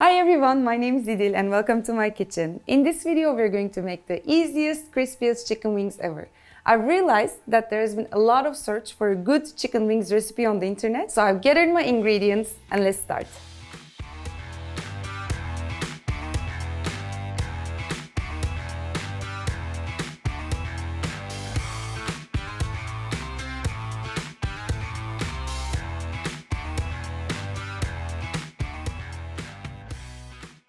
Hi everyone, my name is Didil and welcome to my kitchen. In this video, we're going to make the easiest, crispiest chicken wings ever. I've realized that there has been a lot of search for a good chicken wings recipe on the internet, so I've gathered my ingredients and let's start.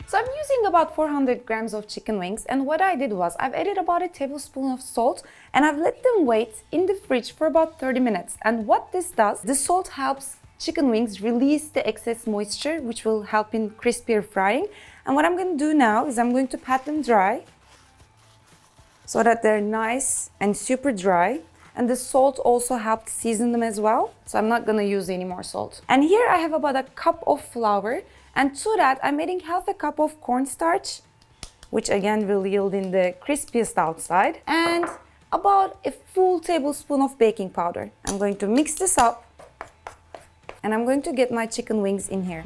So I'm using about 400 grams of chicken wings, and what I did was I've added about a tablespoon of salt and I've let them wait in the fridge for about 30 minutes. And what this does, the salt helps chicken wings release the excess moisture, which will help in crispier frying. And what I'm going to do now is I'm going to pat them dry so that they're nice and super dry. And the salt also helped season them as well, so I'm not going to use any more salt. And here I have about a cup of flour. And to that, I'm adding half a cup of cornstarch, which again will yield in the crispiest outside, and about a full tablespoon of baking powder. I'm going to mix this up, and I'm going to get my chicken wings in here.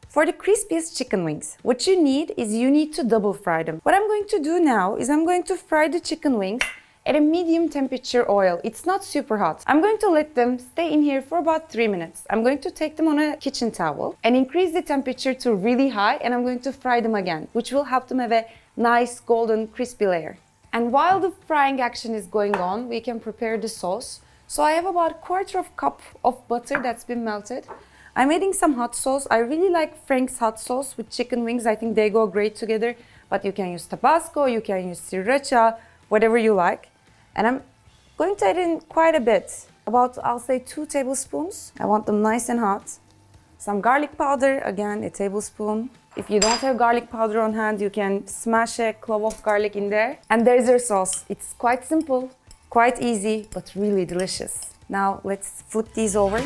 For the crispiest chicken wings, what you need to double fry them. What I'm going to do now is I'm going to fry the chicken wings at a medium temperature oil. It's not super hot. I'm going to let them stay in here for about 3 minutes. I'm going to take them on a kitchen towel and increase the temperature to really high, and I'm going to fry them again, which will help them have a nice golden crispy layer. And while the frying action is going on, we can prepare the sauce. So I have about a quarter of a cup of butter that's been melted. I'm adding some hot sauce. I really like Frank's hot sauce with chicken wings. I think they go great together, but you can use Tabasco, you can use sriracha, whatever you like. And I'm going to add in quite a bit, about, I'll say 2 tablespoons. I want them nice and hot. Some garlic powder, again, a tablespoon. If you don't have garlic powder on hand, you can smash a clove of garlic in there. And there's your sauce. It's quite simple, quite easy, but really delicious. Now let's flip these over.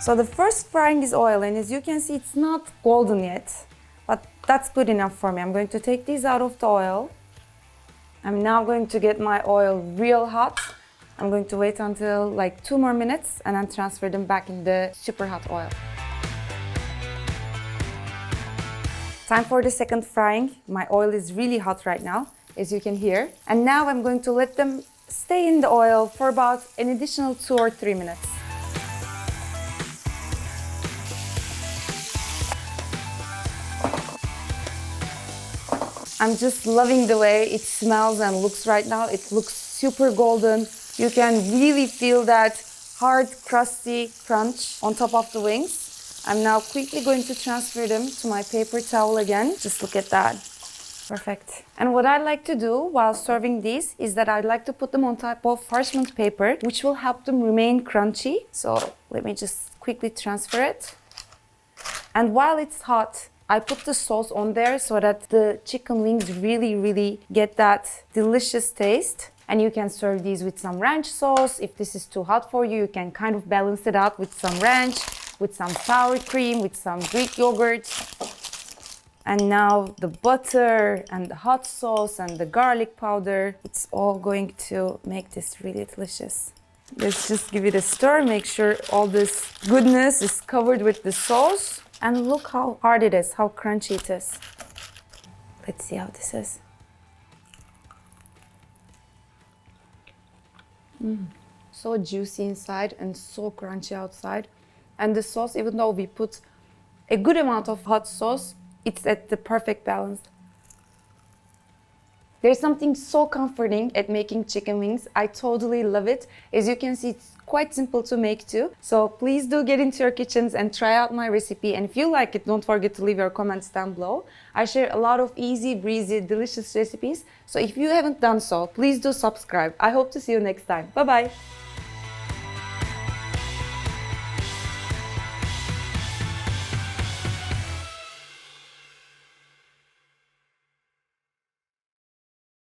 So the first frying is oil, and as you can see, it's not golden yet. But that's good enough for me. I'm going to take these out of the oil. I'm now going to get my oil real hot. I'm going to wait until like 2 more minutes and then transfer them back in the super hot oil. Time for the second frying. My oil is really hot right now, as you can hear. And now I'm going to let them stay in the oil for about an additional 2 or 3 minutes. I'm just loving the way it smells and looks right now. It looks super golden. You can really feel that hard, crusty crunch on top of the wings. I'm now quickly going to transfer them to my paper towel again. Just look at that. Perfect. And what I like to do while serving these is that I'd like to put them on top of parchment paper, which will help them remain crunchy. So let me just quickly transfer it. And while it's hot, I put the sauce on there so that the chicken wings really get that delicious taste. And you can serve these with some ranch sauce. If this is too hot for you, you can kind of balance it out with some ranch, with some sour cream, with some Greek yogurt. And now the butter and the hot sauce and the garlic powder, it's all going to make this really delicious. Let's just give it a stir, make sure all this goodness is covered with the sauce. And look how hard it is, how crunchy it is. Let's see how this is. So juicy inside and so crunchy outside. And the sauce, even though we put a good amount of hot sauce, it's at the perfect balance. There's something so comforting at making chicken wings. I totally love it. As you can see, it's quite simple to make too. So please do get into your kitchens and try out my recipe. And if you like it, don't forget to leave your comments down below. I share a lot of easy, breezy, delicious recipes. So if you haven't done so, please do subscribe. I hope to see you next time. Bye-bye.